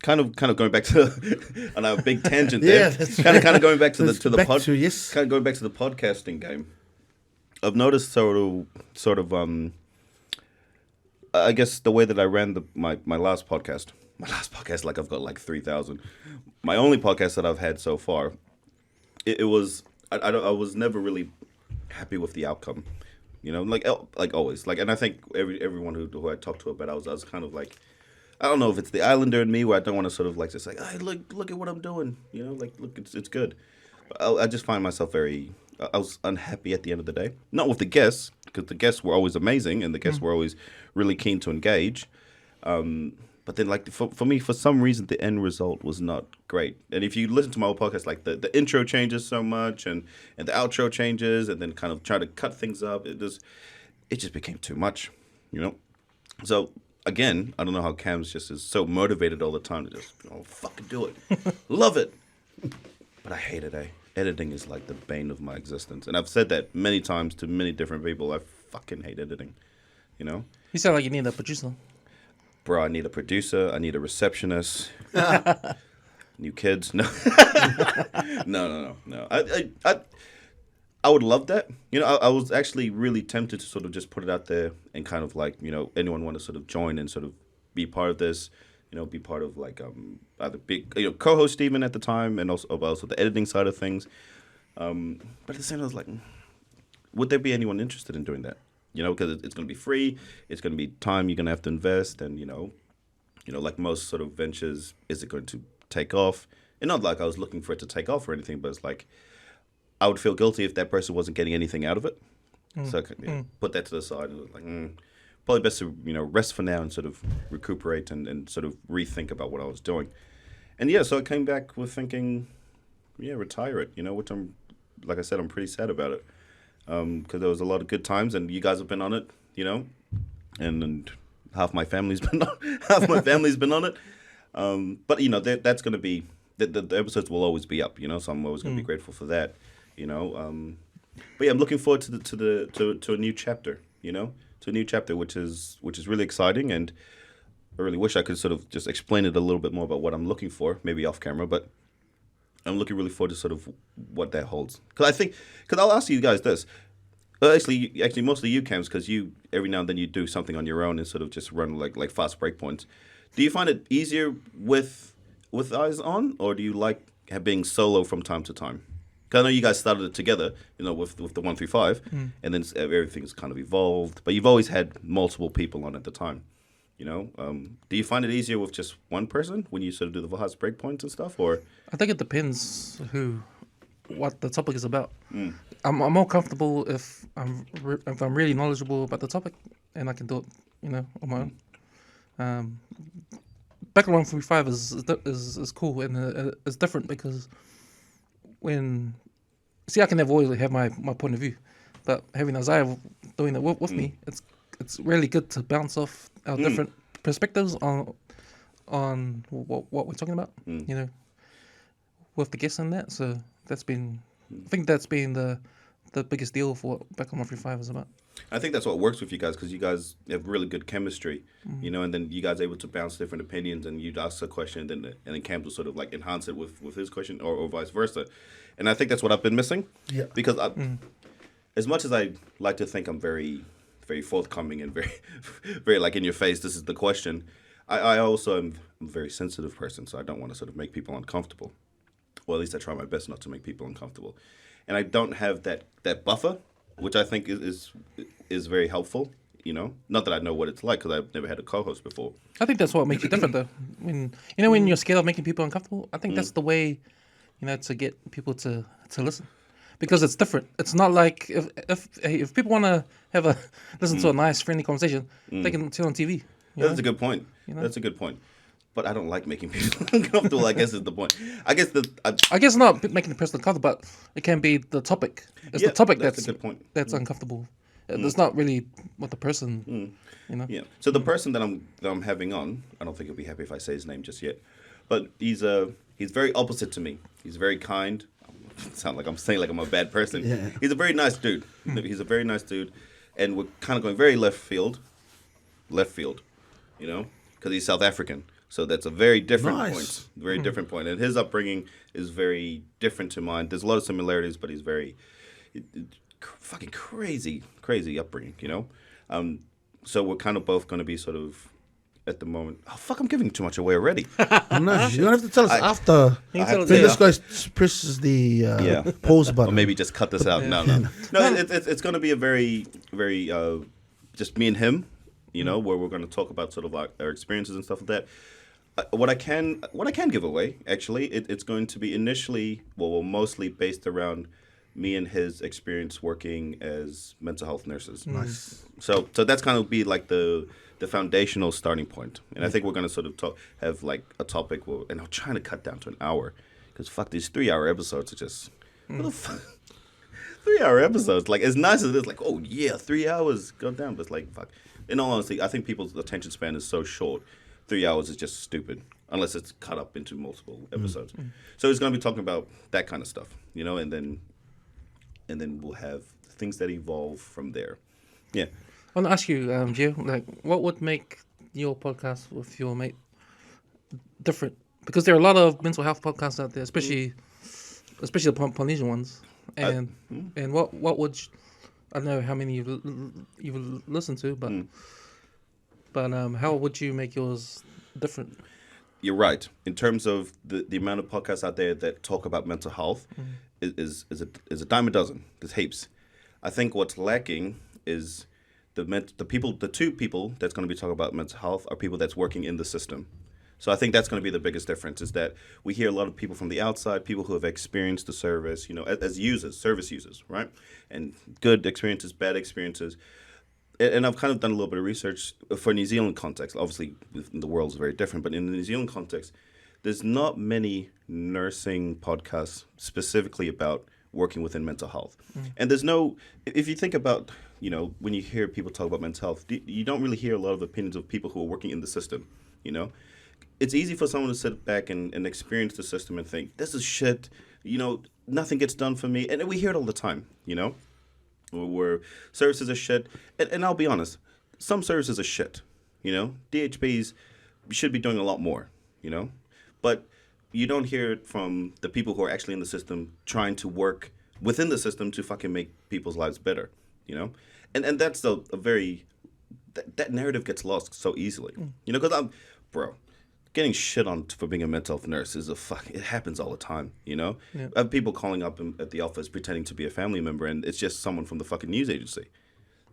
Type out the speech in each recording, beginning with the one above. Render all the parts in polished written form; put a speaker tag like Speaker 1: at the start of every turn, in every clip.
Speaker 1: kind of going back to on a big tangent there. Kind of going back to the kind of going back to the podcasting game. I've noticed sort of I guess the way that I ran my last podcast. My last podcast, like I've got like 3,000. My only podcast that I've had so far, it was I was never really happy with the outcome. You know, like always, like, and I think everyone who I talked to about, I was kind of like, I don't know if it's the islander in me where I don't want to sort of like just like, hey, look at what I'm doing, you know, like look, it's good. But I just find myself I was unhappy at the end of the day, not with the guests because the guests were always amazing and the guests were always really keen to engage. But then, like, for me, for some reason, the end result was not great. And if you listen to my old podcast, like, the intro changes so much and the outro changes and then kind of try to cut things up, it just became too much, you know? So, again, I don't know how Cam's just is so motivated all the time to just, fucking do it. Love it. But I hate it, Editing is like the bane of my existence. And I've said that many times to many different people. I fucking hate editing, you know?
Speaker 2: You sound like you need a producer.
Speaker 1: Bro, I need a producer. I need a receptionist. New kids. No. No. I would love that. You know, I was actually really tempted to sort of just put it out there and kind of like, you know, anyone want to sort of join and sort of be part of this, you know, be part of like either big, you know, co-host even at the time and also the editing side of things. But at the same time, I was like, would there be anyone interested in doing that? You know, because it's going to be free. It's going to be time you're going to have to invest. And, you know, like most sort of ventures, is it going to take off? And not like I was looking for it to take off or anything, but it's like I would feel guilty if that person wasn't getting anything out of it. So I could put that to the side and like, probably best to, you know, rest for now and sort of recuperate and sort of rethink about what I was doing. And, yeah, so I came back with thinking, retire it, you know, which like I said, I'm pretty sad about it. Because there was a lot of good times, and you guys have been on it, you know, and half my family's been on it. But you know that's going to be the episodes will always be up, you know. So I'm always going to be grateful for that, you know. But yeah, I'm looking forward to a new chapter, you know, to a new chapter, which is really exciting, and I really wish I could sort of just explain it a little bit more about what I'm looking for, maybe off camera, but. I'm looking really forward to sort of what that holds. Because I'll ask you guys this. Actually, mostly you, Cams, because you, every now and then you do something on your own and sort of just run like fast breakpoints. Do you find it easier with eyes on, or do you like being solo from time to time? Because I know you guys started it together, you know, with the 135, and then everything's kind of evolved. But you've always had multiple people on at the time. You know, do you find it easier with just one person when you sort of do the fast breakpoints and stuff, or?
Speaker 2: I think it depends what the topic is about. I'm more comfortable if I'm really knowledgeable about the topic and I can do it, you know, on my own. Back on 135 is cool and it's different because I can never always have my point of view, but having Isaiah doing it with me, it's really good to bounce off our different perspectives on what we're talking about, you know, with the guests and that. So I think that's been the biggest deal for what Back on 135 is about.
Speaker 1: I think that's what works with you guys because you guys have really good chemistry, you know, and then you guys are able to bounce different opinions and you'd ask a question and then Cam will sort of like enhance it with his question or vice versa. And I think that's what I've been missing. Yeah. Because as much as I like to think I'm very forthcoming and very like in your face, this is the question. I also am a very sensitive person, so I don't want to sort of make people uncomfortable. Well, at least I try my best not to make people uncomfortable. And I don't have that buffer, which I think is very helpful, you know. Not that I know what it's like because I've never had a co-host before. I
Speaker 2: think that's what makes you different, though. When you're scared of making people uncomfortable, I think that's the way, you know, to get people to listen. Because it's different. It's not like if people want to listen to a nice, friendly conversation, they can turn on TV.
Speaker 1: That's a good point. You know? That's a good point. But I don't like making people uncomfortable, I guess is the point. I
Speaker 2: guess not making the person uncomfortable, but it can be the topic. It's the topic that's
Speaker 1: a good point.
Speaker 2: That's uncomfortable. It's not really what the person, you know.
Speaker 1: Yeah. So the person that I'm having on, I don't think he'll be happy if I say his name just yet, but he's very opposite to me. He's very kind. Sound like I'm saying like I'm a bad person. Yeah. He's a very nice dude. He's a very nice dude, and we're kind of going very left field, you know, because he's South African. So that's a very different
Speaker 3: Nice.
Speaker 1: point. Very different point. And his upbringing is very different to mine. There's a lot of similarities, but he's very fucking crazy upbringing, you know? So we're kind of both going to be sort of at the moment. Oh, fuck, I'm giving too much away already.
Speaker 3: No, you're gonna have to tell us after.
Speaker 2: You can tell us
Speaker 3: When
Speaker 2: later.
Speaker 3: this guy presses the pause button.
Speaker 1: Or maybe just cut this out. No. It's going to be a very, very, just me and him, you know, where we're going to talk about sort of like our experiences and stuff like that. What I can give away, actually, it's going to be initially, mostly based around me and his experience working as mental health nurses.
Speaker 3: Nice.
Speaker 1: So that's kind of be like the foundational starting point. And I think we're going to sort of have like a topic, and I'm trying to cut down to an hour, because fuck, these 3-hour episodes are just, what the fuck? 3-hour episodes, like as nice as it is, like, oh yeah, 3 hours, go down, but it's like, fuck. In all honesty, I think people's attention span is so short. 3 hours is just stupid, unless it's cut up into multiple episodes. So it's going to be talking about that kind of stuff, you know, and then we'll have things that evolve from there. Yeah.
Speaker 2: I want to ask you, Gio, like, what would make your podcast with your mate different? Because there are a lot of mental health podcasts out there, especially the Polynesian ones. And what would I don't know how many you've listened to, but how would you make yours different?
Speaker 1: You're right. In terms of the amount of podcasts out there that talk about mental health, is a dime a dozen. There's heaps. I think what's lacking is the two people that's going to be talking about mental health are people that's working in the system. So I think that's going to be the biggest difference, is that we hear a lot of people from the outside, people who have experienced the service, you know, as users, service users, right? And good experiences, bad experiences. And I've kind of done a little bit of research for New Zealand context. Obviously, the world is very different, but in the New Zealand context, there's not many nursing podcasts specifically about working within mental health. And there's no, if you think about, you know, when you hear people talk about mental health, you don't really hear a lot of opinions of people who are working in the system, you know? It's easy for someone to sit back and experience the system and think, this is shit, you know, nothing gets done for me. And we hear it all the time, you know? Where services are shit. And I'll be honest, some services are shit, you know? DHBs should be doing a lot more, you know? But you don't hear it from the people who are actually in the system trying to work within the system to fucking make people's lives better, you know? And that's a very... That narrative gets lost so easily, you know? Because getting shit on for being a mental health nurse is it happens all the time, you know?
Speaker 2: Yeah.
Speaker 1: I have people calling up at the office pretending to be a family member, and it's just someone from the fucking news agency,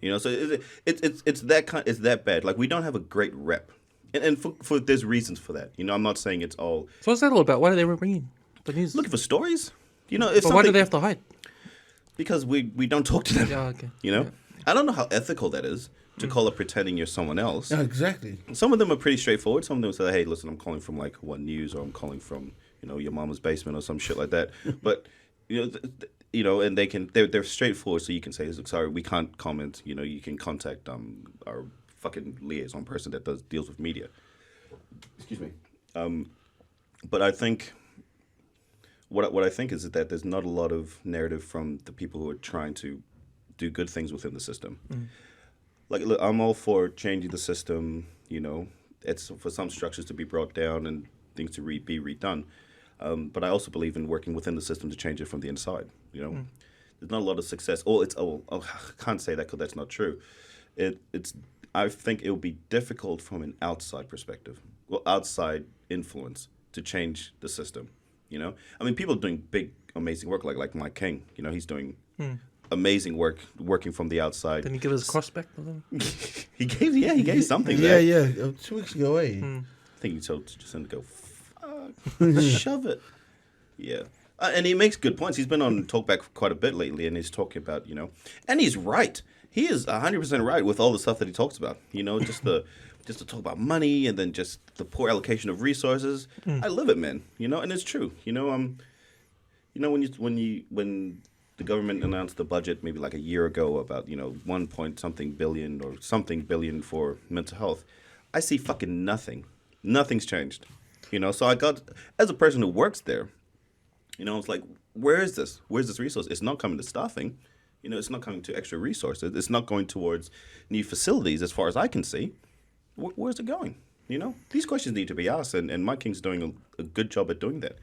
Speaker 1: you know? So it's that bad. Like, we don't have a great rep, and for there's reasons for that. You know, I'm not saying it's all.
Speaker 2: So what's that all about? Why do they bring in the news?
Speaker 1: Looking for stories, you know? If
Speaker 2: But why do they have to hide?
Speaker 1: Because we don't talk to them.
Speaker 2: Yeah, okay.
Speaker 1: You know,
Speaker 2: Yeah.
Speaker 1: I don't know how ethical that is to call up pretending you're someone else.
Speaker 3: Yeah, exactly.
Speaker 1: Some of them are pretty straightforward. Some of them say, hey, listen, I'm calling from like One News, or I'm calling from, you know, your mama's basement or some shit like that. But, you know, and they're straightforward. So you can say, sorry, we can't comment. You know, you can contact our fucking liaison person that deals with media. Excuse me. But I think what I think is that there's not a lot of narrative from the people who are trying to do good things within the system. Like, look, I'm all for changing the system, you know. It's for some structures to be brought down and things to be redone. But I also believe in working within the system to change it from the inside, you know. There's not a lot of success. I can't say that because that's not true. I think it will be difficult from an outside perspective, outside influence to change the system, you know. I mean, people are doing big, amazing work, like Mike King, you know, he's doing amazing work working from the outside.
Speaker 2: Didn't he give his cross back?
Speaker 1: he gave something.
Speaker 3: Yeah,
Speaker 1: back.
Speaker 3: 2 weeks ago, eh?
Speaker 1: I think he told Jacinda to go, fuck, shove it. Yeah. And he makes good points. He's been on Talkback quite a bit lately, and he's talking about, you know, and he's right. He is 100% right with all the stuff that he talks about. You know, just to talk about money, and then just the poor allocation of resources. I live it, man. You know, and it's true. You know, when the government announced the budget maybe like a year ago about, you know, 1 point something billion or something billion for mental health, I see fucking nothing. Nothing's changed. You know, so I got, as a person who works there, you know, it's like, where is this? Where's this resource? It's not coming to staffing. You know, it's not coming to extra resources. It's not going towards new facilities as far as I can see. Where's it going? You know, these questions need to be asked, and Mike King's doing a good job at doing that.